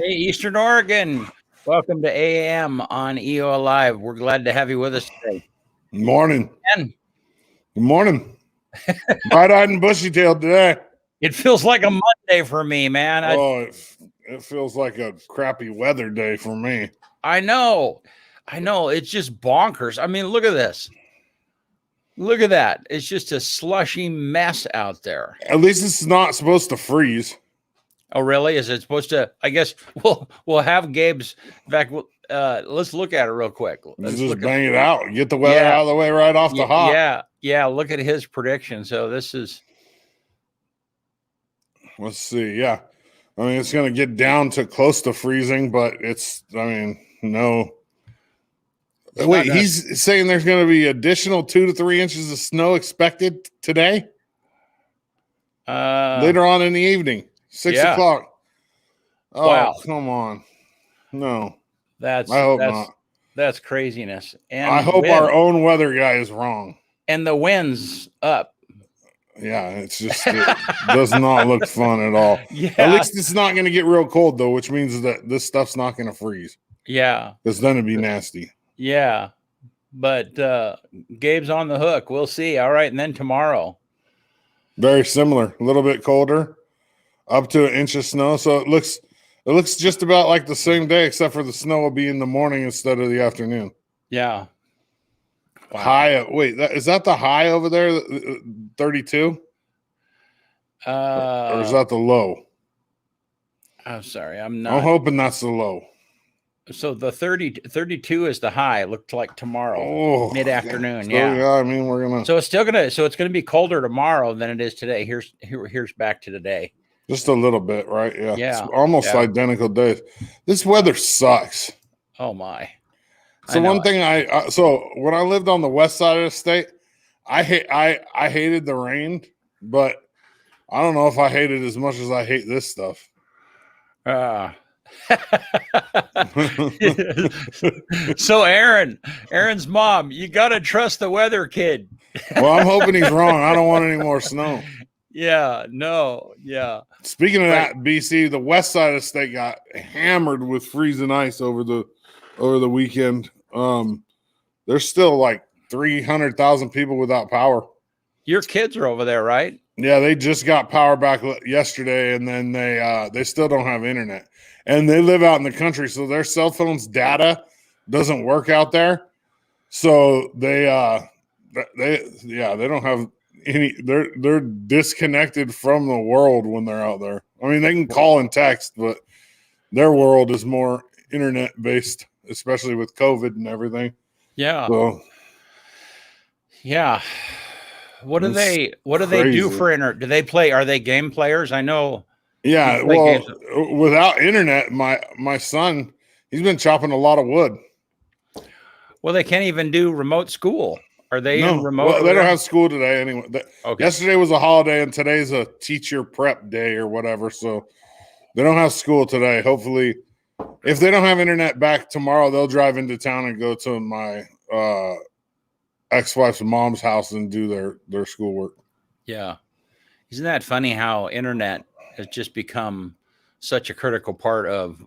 Hey, Eastern Oregon. Welcome to AM on EOAlive. We're glad to have you with us today. Good morning. And Good morning. Bright-eyed and bushy-tailed today. it feels like a Monday for me, man. It feels like a crappy weather day for me. I know. It's just bonkers. I mean, look at this. Look at that. It's just a slushy mess out there. At least it's not supposed to freeze. Oh, really? Is it supposed to? I guess we'll have Gabe's. In fact, let's look at it real quick. Let's just bang it out. Get the weather out of the way right off the hop. Yeah. Look at his prediction. So this is. Let's see. Yeah, I mean it's going to get down to close to freezing, but it's. I mean, no. Wait, he's saying there's going to be additional 2 to 3 inches of snow expected today. Later on in the evening. 6 o'clock. Oh, wow. Come on. No. I hope not. That's craziness. And I hope our own weather guy is wrong. And the wind's up. Yeah, it's just it does not look fun at all. Yeah. At least it's not going to get real cold, though, which means that this stuff's not going to freeze. Yeah. Because then it'd be nasty. Yeah. But Gabe's on the hook. We'll see. All right. And then tomorrow. Very similar. A little bit colder. Up to 1 inch of snow. So it looks just about like the same day, except for the snow will be in the morning instead of the afternoon. Yeah. Wow. High. Wait, is that the high over there? 32? Or is that the low? I'm sorry. I'm not. I'm hoping that's the low. So the 32 is the high. It looked like tomorrow, mid-afternoon. Yeah. Yeah. I mean, we're gonna. So it's gonna be colder tomorrow than it is today. Here's back to today. Just a little bit, right? Yeah. Yeah. It's almost identical days. This weather sucks. Oh my. So one thing so when I lived on the west side of the state, I hated the rain, but I don't know if I hate it as much as I hate this stuff. So Aaron's mom, you got to trust the weather kid. Well, I'm hoping he's wrong. I don't want any more snow. Yeah, no, yeah. Speaking of that, BC, the west side of the state got hammered with freezing ice over the weekend. There's still like 300,000 people without power. Your kids are over there, right? Yeah, they just got power back yesterday, and then they still don't have internet. And they live out in the country, so their cell phone's data doesn't work out there. So they don't have any. They're disconnected from the world when they're out there. I mean, they can call and text, but their world is more internet based, especially with COVID and everything. Yeah. So, yeah. What do they do for internet? Do they play? Are they game players? I know. Yeah. Well, without internet, my son, he's been chopping a lot of wood. Well, they can't even do remote school. Are they in remote? Well, they don't have school today anyway. Yesterday was a holiday, and today's a teacher prep day or whatever. So they don't have school today. Hopefully, if they don't have internet back tomorrow, they'll drive into town and go to my ex-wife's mom's house and do their schoolwork. Yeah. Isn't that funny how internet has just become such a critical part of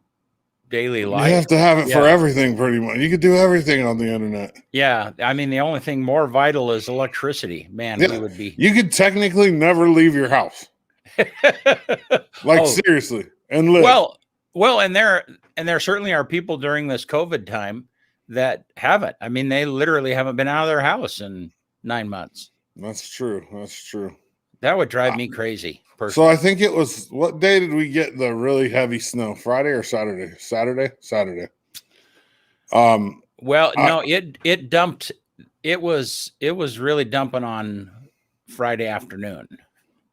daily life? You have to have it for everything pretty much. You could do everything on the internet. Yeah. I mean, the only thing more vital is electricity. Man, we would be. You could technically never leave your house. Seriously. And live. Well, and there certainly are people during this COVID time that haven't. I mean, they literally haven't been out of their house in 9 months. That's true. That's true. That would drive me crazy. Personally. So I think it was, what day did we get the really heavy snow? Friday or Saturday? Saturday. Well, no, it dumped. It was really dumping on Friday afternoon.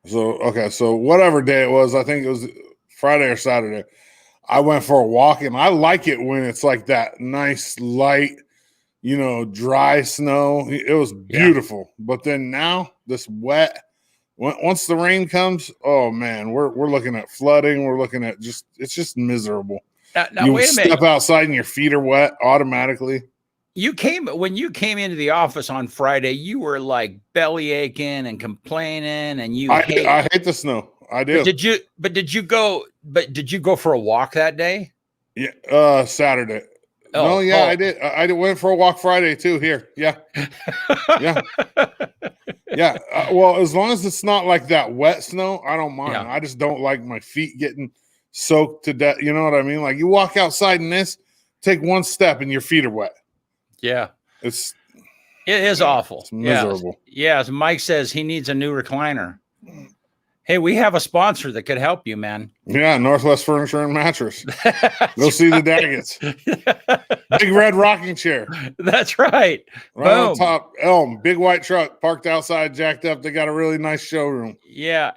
So whatever day it was, I think it was Friday or Saturday. I went for a walk, and I like it when it's like that nice, light, dry snow. It was beautiful. Yeah. But then now this wet, once the rain comes, oh man, we're looking at flooding. We're looking at it's just miserable. Now you wait a minute. Step outside and your feet are wet automatically. When you came into the office on Friday, you were like belly aching and complaining, and I hate the snow. I do. Did you go for a walk that day? Yeah, Saturday. I did. I went for a walk Friday too. Here, yeah, yeah, yeah. Well, as long as it's not like that wet snow, I don't mind. Yeah. I just don't like my feet getting soaked to death. You know what I mean? Like you walk outside in this, take one step and your feet are wet. Yeah, it is awful. It's miserable. Yeah. As Mike says, he needs a new recliner. Hey, we have a sponsor that could help you, man. Yeah, Northwest Furniture and Mattress. Go see the Daggets. Big red rocking chair. That's right. Right on top, Elm, big white truck parked outside, jacked up. They got a really nice showroom. Yeah.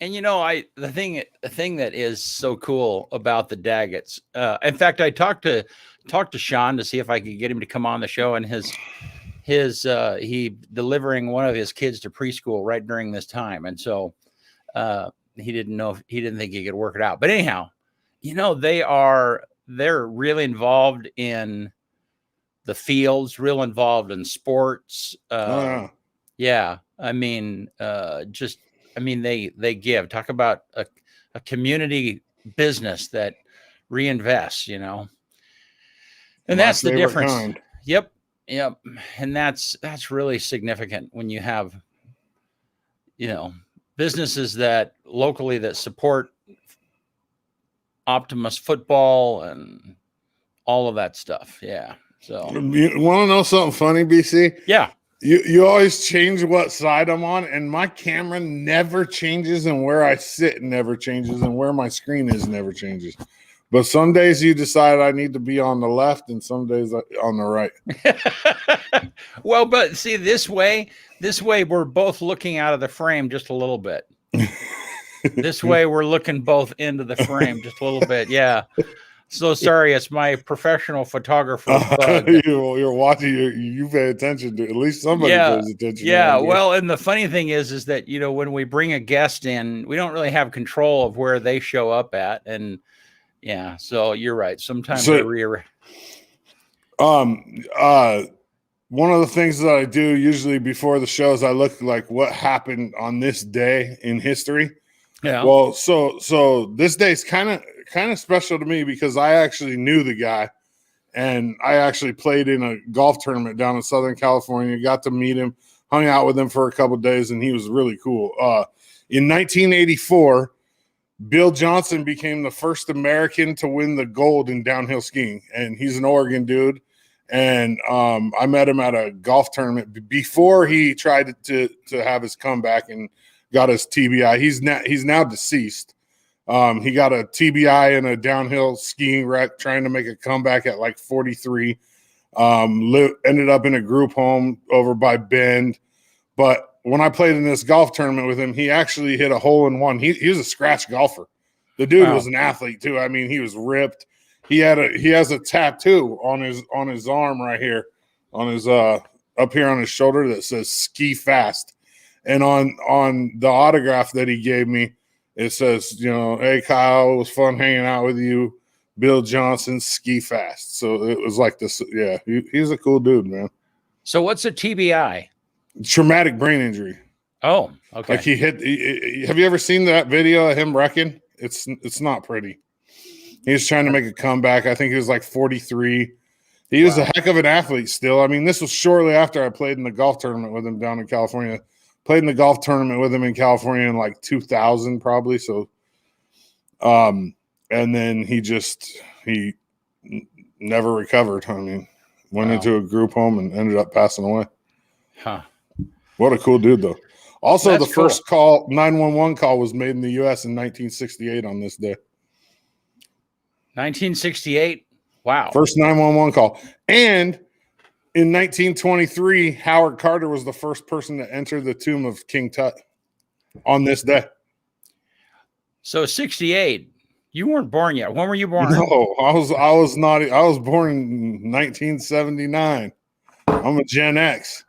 And the thing that is so cool about the Daggets. In fact, I talked to Sean to see if I could get him to come on the show, and he delivering one of his kids to preschool right during this time. And so he didn't think he could work it out. But anyhow, they're really involved in the fields, real involved in sports. Yeah. I mean, they give. Talk about a community business that reinvests, and that's the difference. Kind. Yep. And that's really significant when you have, businesses that locally that support Optimus football and all of that stuff. Yeah. So you want to know something funny, BC? Yeah. You always change what side I'm on, and my camera never changes, and where I sit never changes, and where my screen is never changes. But some days you decide I need to be on the left, and some days on the right. Well, but see, this way we're both looking out of the frame just a little bit. This way we're looking both into the frame just a little bit. Yeah. So sorry, it's my professional photographer bug. You're watching. You pay attention to. At least somebody pays attention. Yeah. Well, and the funny thing is that when we bring a guest in, we don't really have control of where they show up at, and yeah. So you're right. Sometimes one of the things that I do usually before the shows, I look like what happened on this day in history. Yeah. Well, so this day is kind of special to me because I actually knew the guy, and I actually played in a golf tournament down in Southern California, got to meet him, hung out with him for a couple of days, and he was really cool. In 1984, Bill Johnson became the first American to win the gold in downhill skiing, and he's an Oregon dude. And I met him at a golf tournament before he tried to have his comeback and got his TBI. He's now deceased. He got a TBI in a downhill skiing wreck trying to make a comeback at like 43. Ended up in a group home over by Bend. But when I played in this golf tournament with him, he actually hit a hole in one. He was a scratch golfer. The dude was an athlete too. I mean, he was ripped. He has a tattoo on his arm right here, on his up here on his shoulder that says "Ski Fast," and on the autograph that he gave me, it says, "Hey Kyle, it was fun hanging out with you. Bill Johnson, ski fast." So it was like this. Yeah, he's a cool dude, man. So what's a TBI? Traumatic brain injury. Oh, okay. Like have you ever seen that video of him wrecking? It's not pretty. He was trying to make a comeback. I think he was like 43. He was a heck of an athlete still. I mean, this was shortly after I played in the golf tournament with him down in California. Played in the golf tournament with him in California in like 2000 probably. So, and then he never recovered. I mean, went into a group home and ended up passing away. Huh. What a cool dude, though. Also, That's the first 911 call was made in the U.S. in 1968 on this day. 1968? Wow. First 911 call. And in 1923, Howard Carter was the first person to enter the tomb of King Tut on this day. So 68. You weren't born yet. When were you born? No, I was not. I was born in 1979. I'm a Gen X.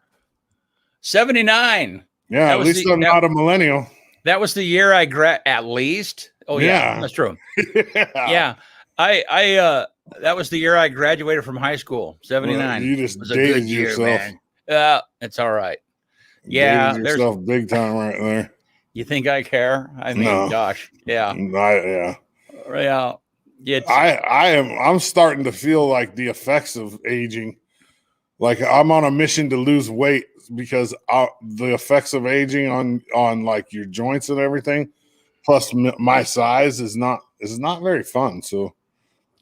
79. Yeah, at least I'm not a millennial. That was the year I at least. Oh yeah, that's true. Yeah. I that was the year I graduated from high school. 79. Well, you just dated yourself. Man. It's all right. Yeah, dated yourself big time right there. You think I care? I mean, No. gosh, yeah, Yeah. yeah. I'm starting to feel like the effects of aging. Like I'm on a mission to lose weight because the effects of aging on like your joints and everything, plus my size is not very fun. So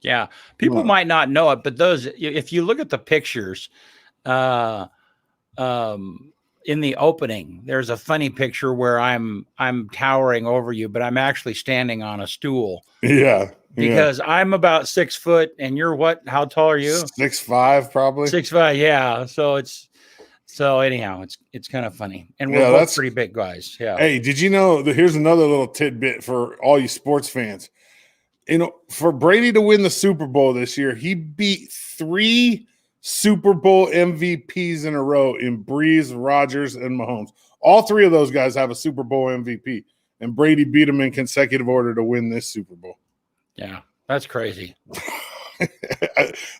yeah, people might not know it, but if you look at the pictures, uh, in the opening, there's a funny picture where I'm towering over you, but I'm actually standing on a stool. Yeah. Because I'm about 6 foot and you're what? How tall are you? 6'5", probably. 6'5", yeah. So anyhow, it's kind of funny. And we're both pretty big guys. Yeah. Hey, did you know that here's another little tidbit for all you sports fans? You know, for Brady to win the Super Bowl this year, he beat 3 Super Bowl MVPs in a row in Breeze, Rodgers, and Mahomes. All 3 of those guys have a Super Bowl MVP, and Brady beat them in consecutive order to win this Super Bowl. Yeah, that's crazy.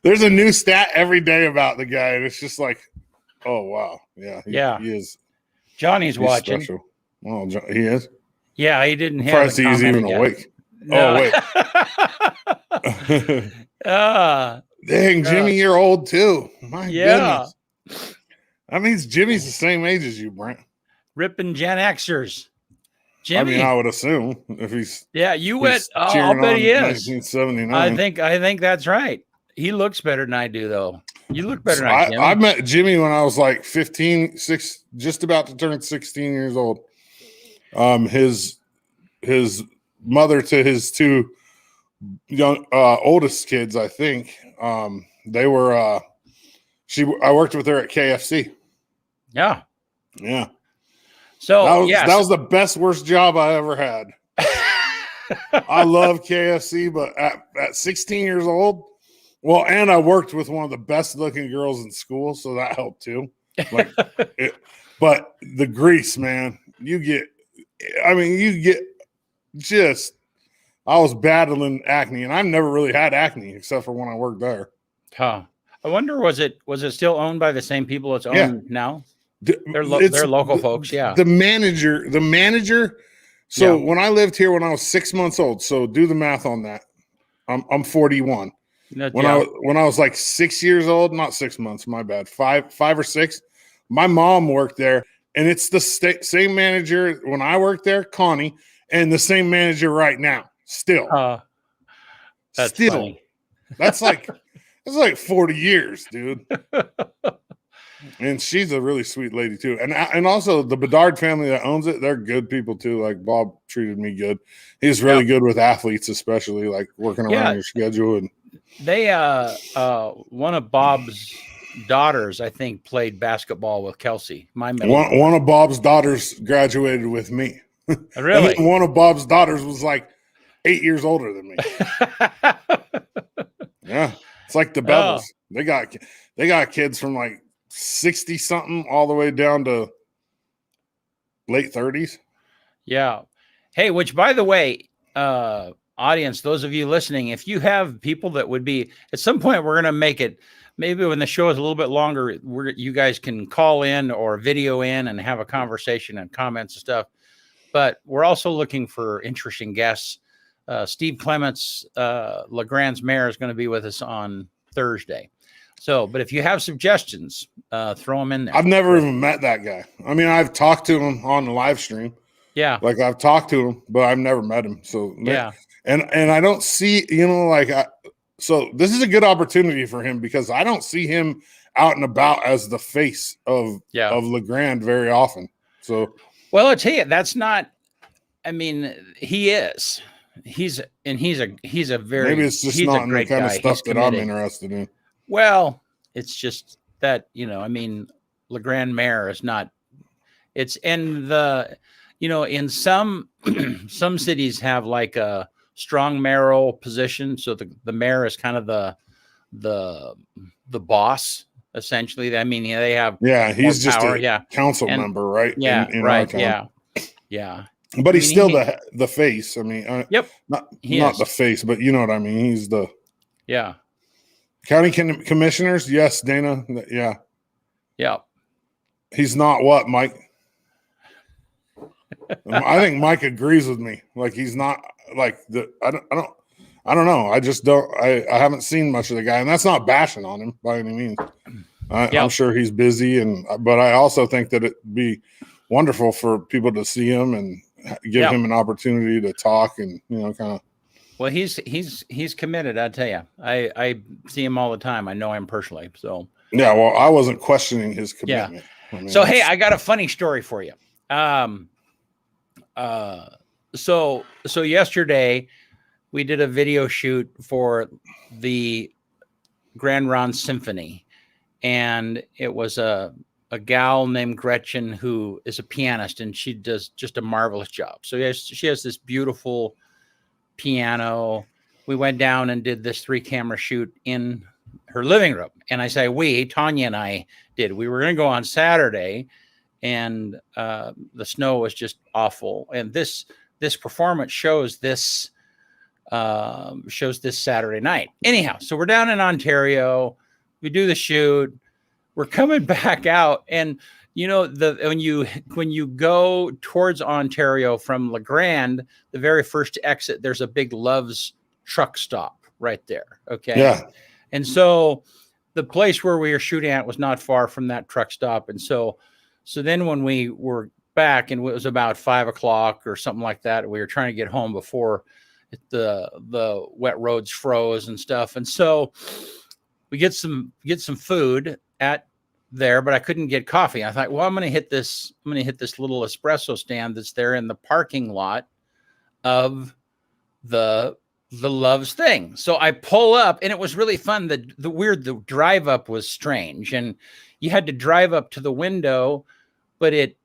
There's a new stat every day about the guy, and it's just like, oh, wow. Yeah, he is. He's watching. Special. Well, he is? Yeah, he didn't have Surprised he's even awake. No. Oh, wait. Dang, Jimmy, you're old too. My goodness. That means Jimmy's the same age as you, Brent. Ripping Gen Xers. Jimmy. I mean, I would assume if he's you went. I'll bet he is. 1979. I think that's right. He looks better than I do, though. You look better than I do. I met Jimmy when I was like 15, just about to turn 16 years old. His mother to his 2 young oldest kids, I think. They were I worked with her at KFC. Yeah. Yeah. So that was the best worst job I ever had. I love KFC, but at 16 years old, well, and I worked with one of the best looking girls in school, so that helped too. Like but the grease, man, you get just I was battling acne, and I've never really had acne except for when I worked there. Huh. I wonder, was it still owned by the same people it's owned now? They're local folks. Yeah. The manager. So when I lived here when I was 6 months old, so do the math on that. I'm 41. When I was like 6 years old, not 6 months, my bad, 5 or 6, my mom worked there, and it's the same manager when I worked there, Connie, and the same manager right now. Still. That's funny. That's like 40 years, dude. And she's a really sweet lady too. And also the Bedard family that owns it, they're good people too. Like Bob treated me good. He's really good with athletes, especially like working around your schedule. And they one of Bob's daughters, I think, played basketball with Kelsey. One of Bob's daughters graduated with me. Really? And one of Bob's daughters was like 8 years older than me. Yeah. It's like the Bevels. They got kids from like 60 something all the way down to late 30s. Yeah. Hey, which by the way, audience, those of you listening, if you have people that would be at some point, we're going to make it maybe when the show is a little bit longer, you guys can call in or video in and have a conversation and comments and stuff. But we're also looking for interesting guests. Steve Clements, LeGrand's mayor, is going to be with us on Thursday. So, but if you have suggestions, throw them in there. I've never even met that guy. I mean, I've talked to him on the live stream. Yeah. Like I've talked to him, but I've never met him. So, yeah. And I don't see, so this is a good opportunity for him because I don't see him out and about as the face of LeGrand very often. So, well, I'll tell you, that's not, I mean, he is. He's a very, maybe it's just not the kind of stuff that I'm interested in. Well, it's just that, I mean, LeGrand mayor is not, it's in in some cities have like a strong mayoral position. So the mayor is kind of the boss, essentially. I mean, they have, he's just power. A council member, right? Yeah. Right. Yeah. But he's still the face. I mean, not the face, but you know what I mean? He's the county commissioners. Yes, Dana. Yeah. Yeah. He's not what, Mike? I think Mike agrees with me. Like he's not like the I don't know. I just don't I haven't seen much of the guy, and that's not bashing on him by any means. I'm sure he's busy, but I also think that it'd be wonderful for people to see him and give him an opportunity to talk and kind of. Well, he's committed. I tell you, I see him all the time. I know him personally, so yeah. Well, I wasn't questioning his commitment. Yeah. I mean, so hey, I got a funny story for you. So yesterday we did a video shoot for the Grand Ron Symphony, and it was a gal named Gretchen who is a pianist, and she does just a marvelous job. So she has this beautiful piano. We went down and did this 3-camera shoot in her living room. And I say, Tanya and I did. We were going to go on Saturday, and the snow was just awful. And this performance shows this Saturday night. Anyhow, so we're down in Ontario. We do the shoot. We're coming back out, and when you go towards Ontario from La Grande, the very first exit, there's a big Love's truck stop right there. Okay. Yeah. And so the place where we were shooting at was not far from that truck stop. And so then when we were back, and it was about 5:00 or something like that, we were trying to get home before the wet roads froze and stuff. And so we get some food at there, but I couldn't get coffee. I thought, well, I'm going to hit this little espresso stand that's there in the parking lot of the Love's thing. So I pull up, and it was really fun. The drive up was strange, and you had to drive up to the window, but I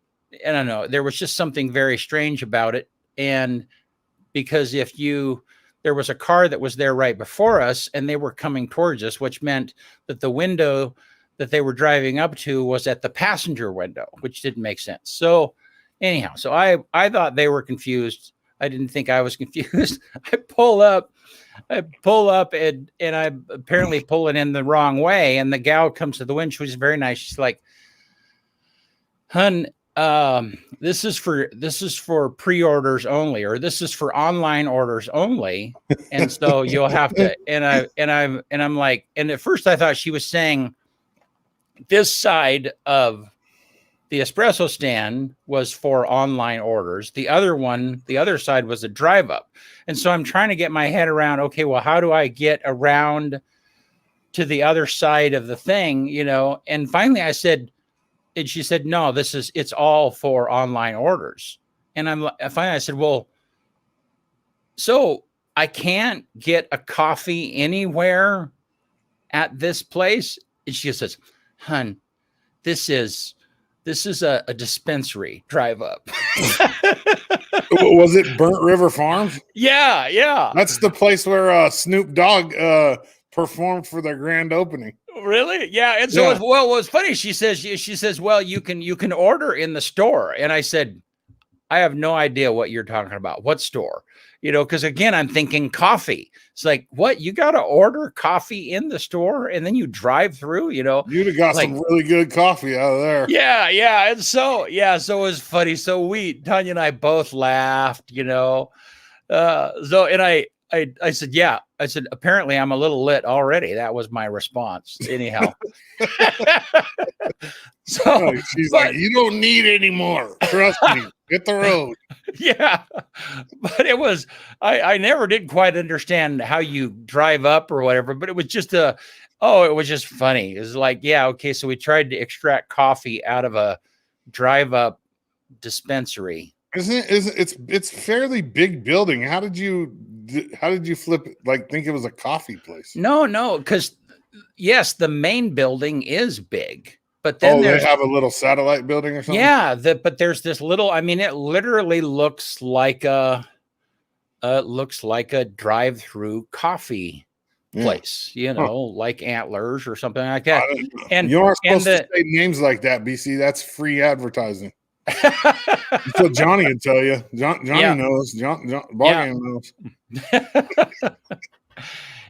don't know, there was just something very strange about it. And because there was a car that was there right before us, and they were coming towards us, which meant that the window that they were driving up to was at the passenger window, which didn't make sense. So anyhow, I thought they were confused. I didn't think I was confused. I pull up and I apparently pull it in the wrong way. And the gal comes to the window. She was very nice. She's like, "Hun, this is for pre-orders only, or this is for online orders only. And so you'll have to," and I'm like, and at first I thought she was saying this side of the espresso stand was for online orders. The other side was a drive up. And so I'm trying to get my head around, okay, well, how do I get around to the other side of the thing, And finally I said, and she said, no, it's all for online orders. And finally I said, well, so I can't get a coffee anywhere at this place? And she says, "Hun, this is a dispensary drive up." Was it Burnt River Farms? Yeah. That's the place where Snoop Dogg performed for their grand opening. Really? Yeah. And so, what was funny, she says, well, you can order in the store. And I said, I have no idea what you're talking about. What store? Because again, I'm thinking coffee. It's like, what? You got to order coffee in the store and then you drive through, You'd have got some really good coffee out of there. Yeah. And so it was funny. So Tanya and I both laughed, So, and I said, yeah. I said, apparently I'm a little lit already. That was my response. Anyhow. So she's like, you don't need any more. Trust me. Hit the road. Yeah. But it was, I never did quite understand how you drive up or whatever, but it was just it was just funny. It was like, yeah, okay. So we tried to extract coffee out of a drive up dispensary. It's fairly big building. How did you flip it? Like, think it was a coffee place? No, because yes, the main building is big, but then they have a little satellite building or something. Yeah, but there's this little. I mean, it literally looks like a drive-through coffee place, like Antlers or something like that. And you aren't supposed to say names like that, BC. That's free advertising. That's what Johnny would tell you. Johnny knows. John Ballgame knows.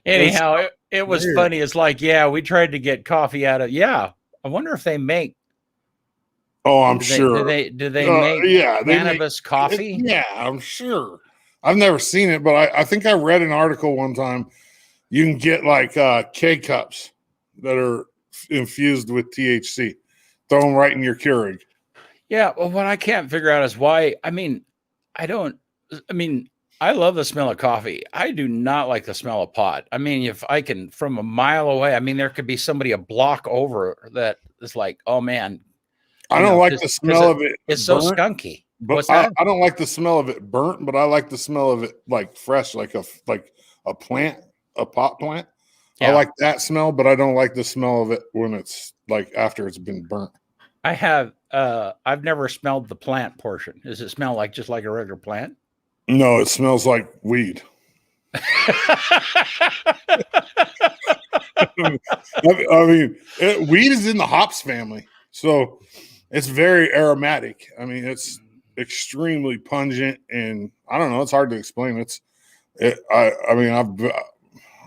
Anyhow, it was funny. It's like, we tried to get coffee out of. Yeah, I wonder if they make Oh, I'm Do sure. do they make cannabis coffee? Yeah, I'm sure. I've never seen it, but I think I read an article one time. You can get like K cups that are infused with THC. Throw them right in your Keurig. Yeah. Well, what I can't figure out is why. I mean, I love the smell of coffee. I do not like the smell of pot. I mean, if I can from a mile away, I mean, there could be somebody a block over that is like, oh man, I don't like the smell of it. It's so skunky. But What's that? I don't like the smell of it burnt, but I like the smell of it like fresh, like a plant, a pot plant. Yeah. I like that smell, but I don't like the smell of it when it's like after it's been burnt. I've never smelled the plant portion. Does it smell like just like a regular plant? No, it smells like weed. I mean, weed is in the hops family, so it's very aromatic. I mean, it's extremely pungent, and I don't know. It's hard to explain. I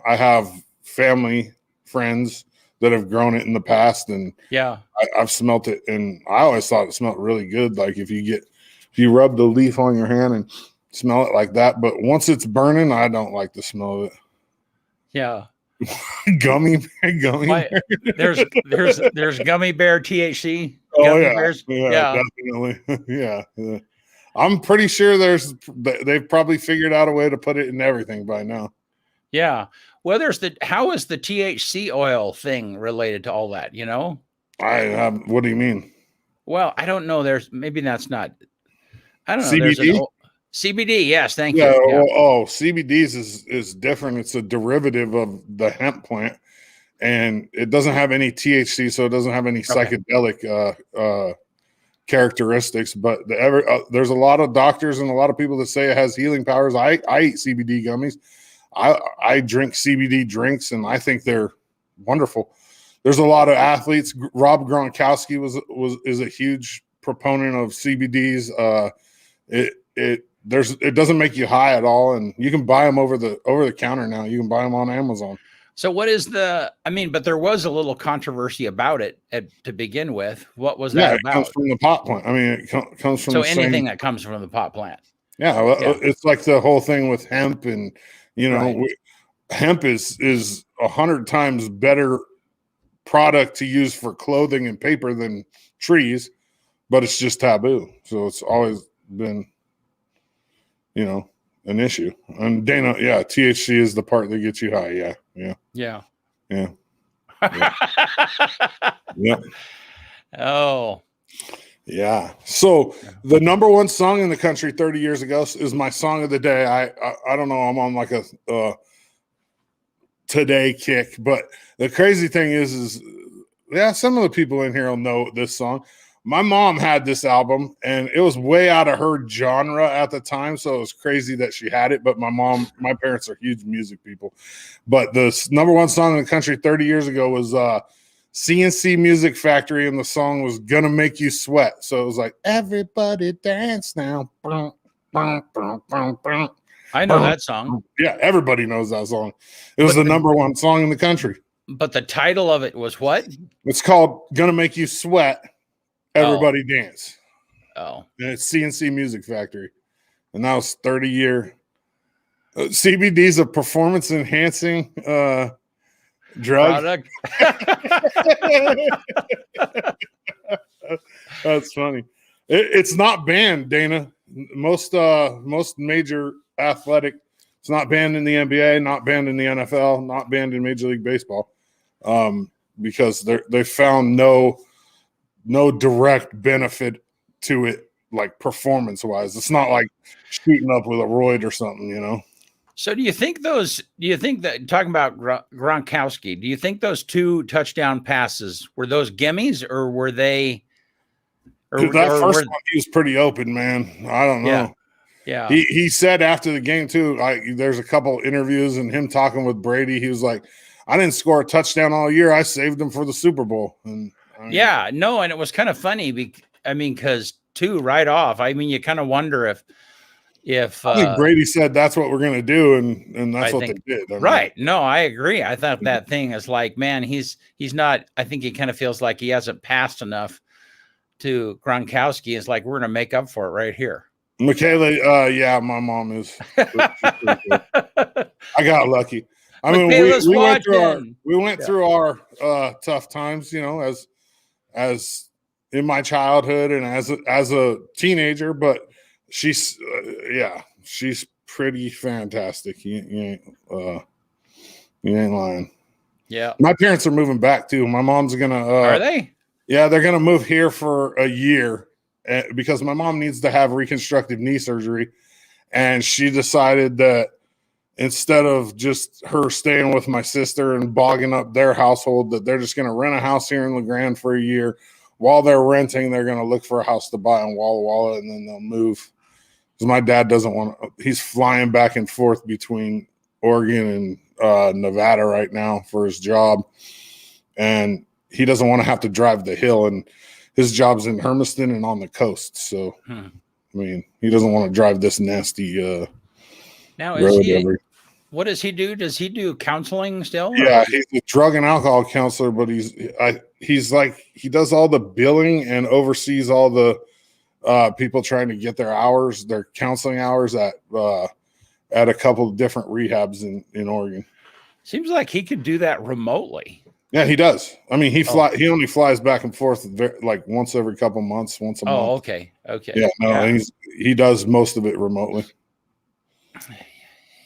have family friends that have grown it in the past, and yeah, I've smelt it, and I always thought it smelled really good. Like if you rub the leaf on your hand and smell it like that, but once it's burning, I don't like the smell of it. Yeah. gummy bear. There's gummy bear THC. Oh yeah, bears. Yeah, definitely. Yeah. I'm pretty sure they've probably figured out a way to put it in everything by now. Yeah. Well, how is the THC oil thing related to all that? You know? What do you mean? Well, I don't know. Maybe that's not. I don't know. CBD? CBD, yes, thank you. Yeah. Oh, CBDs is different. It's a derivative of the hemp plant, and it doesn't have any THC, so it doesn't have any psychedelic characteristics. But there's a lot of doctors and a lot of people that say it has healing powers. I eat CBD gummies. I drink CBD drinks, and I think they're wonderful. There's a lot of athletes. Rob Gronkowski is a huge proponent of CBDs. It doesn't make you high at all, and you can buy them over the counter now. You can buy them on Amazon. So what is but there was a little controversy about it to begin with. What was that about? It comes from the pot plant. I mean, it comes from anything that comes from the pot plant. Yeah, it's like the whole thing with hemp, and hemp is 100 times better product to use for clothing and paper than trees, but it's just taboo. So it's always been an issue. And Dana, THC is the part that gets you high. Yeah. Yep. Oh. Yeah. So the number one song in the country 30 years ago is my song of the day. I don't know. I'm on like a today kick, but the crazy thing is some of the people in here will know this song. My mom had this album, and it was way out of her genre at the time, so it was crazy that she had it. But my parents are huge music people. But the number one song in the country 30 years ago was CNC Music Factory, and the song was Gonna Make You Sweat. So it was like, everybody dance now. I know that song. Yeah, everybody knows that song. It was the number one song in the country. But the title of it was what? It's called Gonna Make You Sweat. Everybody dance. Oh. And it's CNC Music Factory. And that was 30-year. CBD is a performance enhancing drug. That's funny. It's not banned, Dana. Most major athletic, it's not banned in the NBA, not banned in the NFL, not banned in Major League Baseball, because they found no direct benefit to it, like performance wise. It's not like shooting up with a roid or something, So do you think that, talking about Gronkowski, do you think those 2 touchdown passes were those gimmies, or were they? That first one, he was pretty open, man. I don't know. Yeah. He said after the game too, there's a couple interviews and him talking with Brady. He was like, I didn't score a touchdown all year. I saved them for the Super Bowl. And and it was kind of funny. Because 2 right off, you kind of wonder if I think Brady said that's what we're going to do, and that's what they did. Right. No, I agree. I thought that thing is like, man, he's not. I think he kind of feels like he hasn't passed enough to Gronkowski. It's like, we're going to make up for it right here. Michaela, yeah, my mom is. Pretty good. I got lucky. I mean, we went through our tough times, you know, as in my childhood and as a teenager. But she's she's pretty fantastic. You ain't lying. Yeah, my parents are moving back too. My mom's gonna. Are they? Yeah, they're gonna move here for a year because my mom needs to have reconstructive knee surgery, and she decided that instead of just her staying with my sister and bogging up their household, that they're just going to rent a house here in LeGrand for a year. While they're renting, they're going to look for a house to buy in Walla Walla, and then they'll move. Because my dad doesn't want to. He's flying back and forth between Oregon and Nevada right now for his job, and he doesn't want to have to drive the hill. And his job's in Hermiston and on the coast, so I mean, he doesn't want to drive this nasty. Now, is he? What does he do? Does he do counseling still? Yeah, he's a drug and alcohol counselor, but he's like, he does all the billing and oversees all the people trying to get their counseling hours at a couple of different rehabs in Oregon. Seems like he could do that remotely. Yeah, he does. I mean, he only flies back and forth like once every couple months, once a month. Oh, okay. Yeah, no, yeah. He does most of it remotely.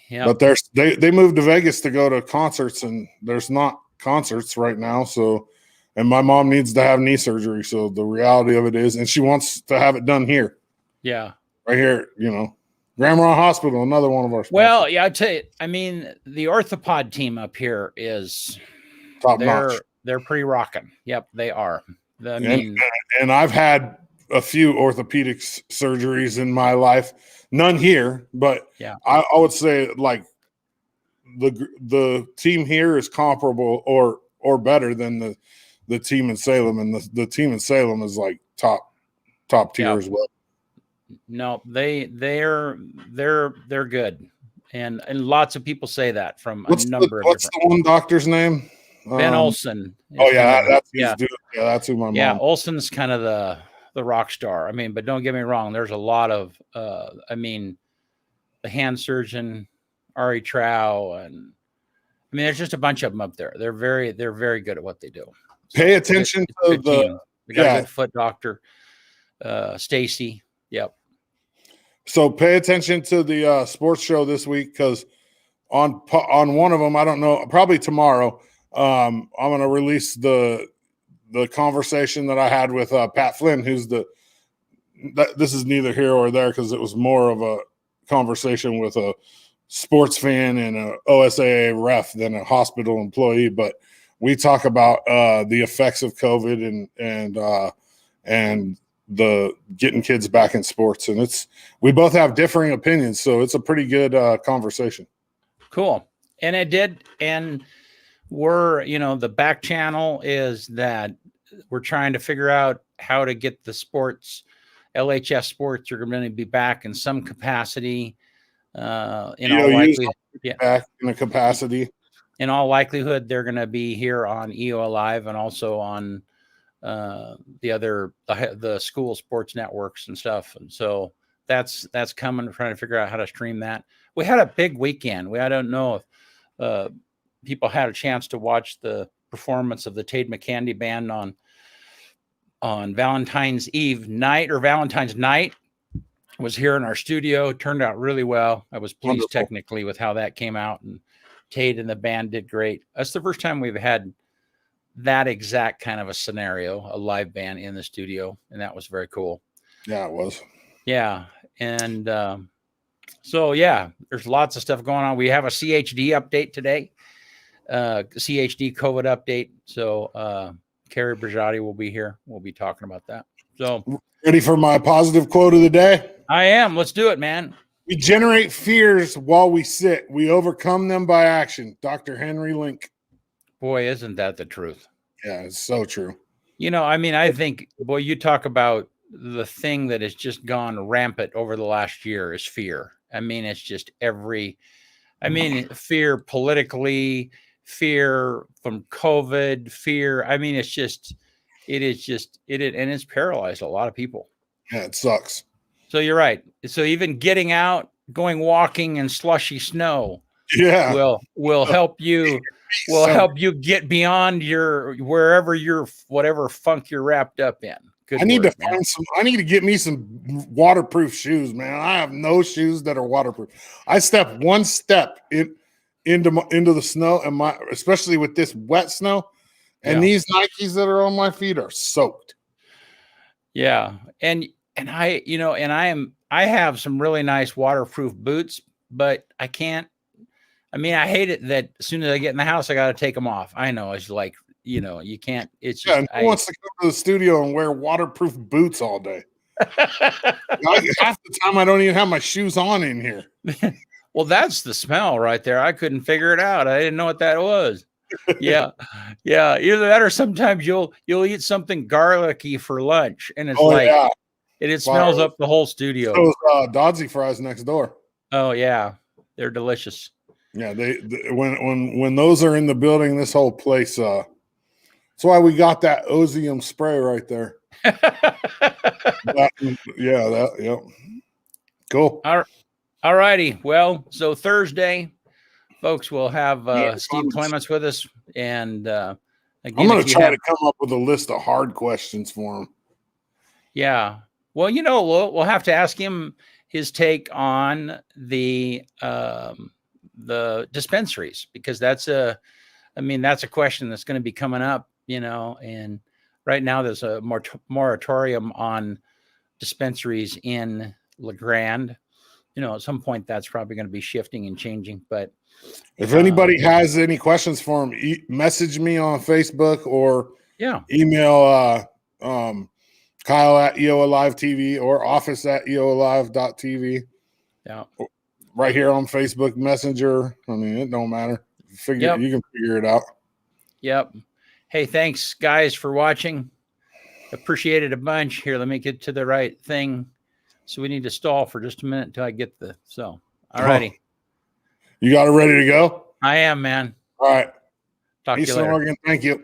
Yeah, but they moved to Vegas to go to concerts, and there's not concerts right now. So, and my mom needs to have knee surgery. So the reality of it is, and she wants to have it done here. Yeah, right here. You know, Grandma Hospital, another one of our sponsors. Well, yeah, I tell you, I mean, the orthopod team up here is top notch. They're pretty rocking. Yep, they are. And I've had a few orthopedics surgeries in my life. None here, but yeah, I would say like the team here is comparable or better than the team in Salem, and the team in Salem is like top tier as well. No, they're good, and lots of people say that from a number of. What's the one doctor's name? Ben Olson. Oh yeah, that's who my mom. Yeah, Olson's kind of the rock star. I mean, but don't get me wrong. There's a lot of, I mean, the hand surgeon, Ari Trow, and I mean, there's just a bunch of them up there. They're very good at what they do. So pay attention to the got a good foot doctor, Stacy. Yep. So pay attention to the sports show this week, because on one of them, I don't know, probably tomorrow, I'm going to release the conversation that I had with Pat Flynn, who's this is neither here or there because it was more of a conversation with a sports fan and a OSAA ref than a hospital employee. But we talk about the effects of COVID and the getting kids back in sports. And we both have differing opinions. So it's a pretty good conversation. Cool. And it did. And the back channel is that we're trying to figure out how to get the sports, LHS sports are going to be back in some capacity. In all likelihood, back in a capacity. In all likelihood, they're going to be here on EOAlive and also on the school sports networks and stuff. And so that's coming. We're trying to figure out how to stream that. We had a big weekend. I don't know if people had a chance to watch the performance of the Tate McCandy Band on Valentine's Eve night or Valentine's night. Was here in our studio. It turned out really well. I was pleased technically with how that came out, and Tate and the band did great. That's the first time we've had that exact kind of a scenario, a live band in the studio, and that was very cool. Yeah, it was. Yeah, and so yeah, there's lots of stuff going on. We have a CHD update today. CHD COVID update. So Carrie Brigiotti will be here. We'll be talking about that. So ready for my positive quote of the day? I am. Let's do it, man. We generate fears while we sit. We overcome them by action. Dr. Henry Link. Boy, isn't that the truth? Yeah, it's so true. I mean, I think, boy, you talk about the thing that has just gone rampant over the last year is fear. I mean, it's just fear politically, fear from COVID, fear. I mean, it's just It is just and it's paralyzed a lot of people. Yeah, it sucks. So you're right. So even getting out, going walking in slushy snow, Yeah, will help you. Will help you get beyond your whatever funk you're wrapped up in. Good I need word, to find some. I need to get me some waterproof shoes, man. I have no shoes that are waterproof. I step one step into the snow, and especially with this wet snow, and these Nikes that are on my feet are soaked. Yeah, and I have some really nice waterproof boots, but I can't. I mean, I hate it that as soon as I get in the house, I got to take them off. I know it's like, you can't. It's just who wants to come to the studio and wear waterproof boots all day? Half the time, I don't even have my shoes on in here. Well, that's the smell right there. I couldn't figure it out. I didn't know what that was. Yeah. Either that or sometimes you'll eat something garlicky for lunch, and it's it smells up the whole studio. Those Doddsy fries next door. Oh yeah, they're delicious. Yeah, when those are in the building, this whole place. That's why we got that Ozium spray right there. Yep. Cool. All righty. Well, so Thursday, folks, we'll have Steve Clements with us, and again, I'm going to try to come up with a list of hard questions for him. Yeah. Well, we'll have to ask him his take on the dispensaries, because that's a question that's going to be coming up, and right now there's a moratorium on dispensaries in La Grande. At some point that's probably going to be shifting and changing, but if anybody has any questions for him, message me on Facebook or email Kyle at EOAlive TV or office at EOAlive.tv. Yeah. Right here on Facebook Messenger. I mean, it don't matter. You can figure it out. Yep. Hey, thanks guys for watching. Appreciate it a bunch. Here, let me get to the right thing. So we need to stall for just a minute until I get all righty. You got it ready to go? I am, man. All right. Talk to you later. Morgan. Thank you.